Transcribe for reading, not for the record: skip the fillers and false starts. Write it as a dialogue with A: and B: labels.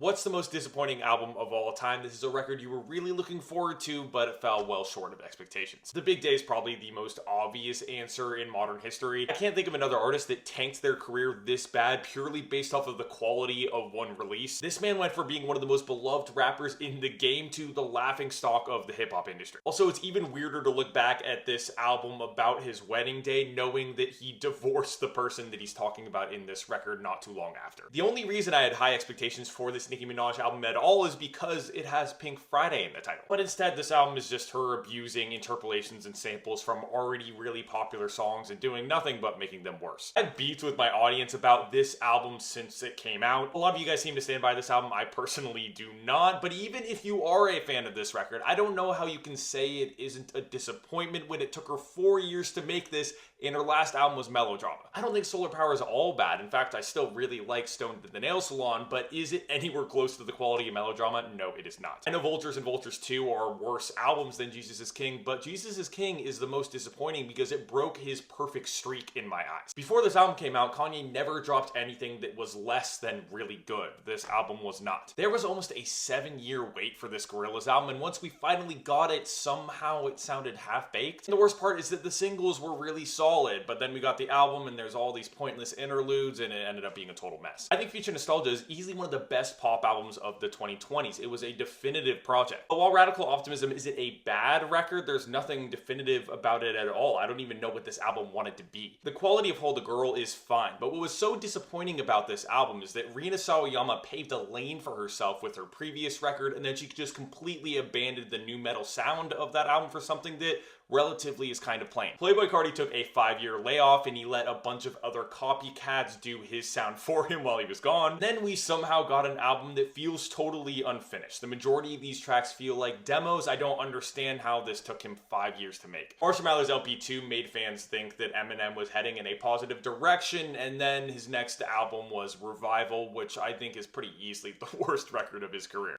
A: What's the most disappointing album of all time? This is a record you were really looking forward to, but it fell well short of expectations. The Big Day is probably the most obvious answer in modern history. I can't think of another artist that tanked their career this bad purely based off of the quality of one release. This man went from being one of the most beloved rappers in the game to the laughingstock of the hip-hop industry. Also, it's even weirder to look back at this album about his wedding day knowing that he divorced the person that he's talking about in this record not too long after. The only reason I had high expectations for this Nicki Minaj album at all is because it has Pink Friday in the title. But instead, this album is just her abusing interpolations and samples from already really popular songs and doing nothing but making them worse. I've beefed with my audience about this album since it came out. A lot of you guys seem to stand by this album. I personally do not. But even if you are a fan of this record, I don't know how you can say it isn't a disappointment when it took her 4 years to make this and her last album was Melodrama. I don't think Solar Power is all bad. In fact, I still really like Stoned at the Nail Salon, but is it anywhere close to the quality of Melodrama? No, it is not. I know Vultures and Vultures 2 are worse albums than Jesus is King, but Jesus is King is the most disappointing because it broke his perfect streak in my eyes. Before this album came out, Kanye never dropped anything that was less than really good. This album was not. There was almost a 7-year wait for this Gorillaz album, and once we finally got it, somehow it sounded half-baked. And the worst part is that the singles were really solid, but then we got the album and there's all these pointless interludes and it ended up being a total mess. I think Future Nostalgia is easily one of the best pop albums of the 2020s. It was a definitive project. But while Radical Optimism isn't a bad record, there's nothing definitive about it at all. I don't even know what this album wanted to be. The quality of Hold a Girl is fine, but what was so disappointing about this album is that Rina Sawayama paved a lane for herself with her previous record, and then she just completely abandoned the nu metal sound of that album for something that relatively is kind of plain. Playboi Carti took a 5-year layoff and he let a bunch of other copycats do his sound for him while he was gone. Then we somehow got an album that feels totally unfinished. The majority of these tracks feel like demos. I don't understand how this took him 5 years to make. Marshall Mathers LP2 made fans think that Eminem was heading in a positive direction, and then his next album was Revival, which I think is pretty easily the worst record of his career.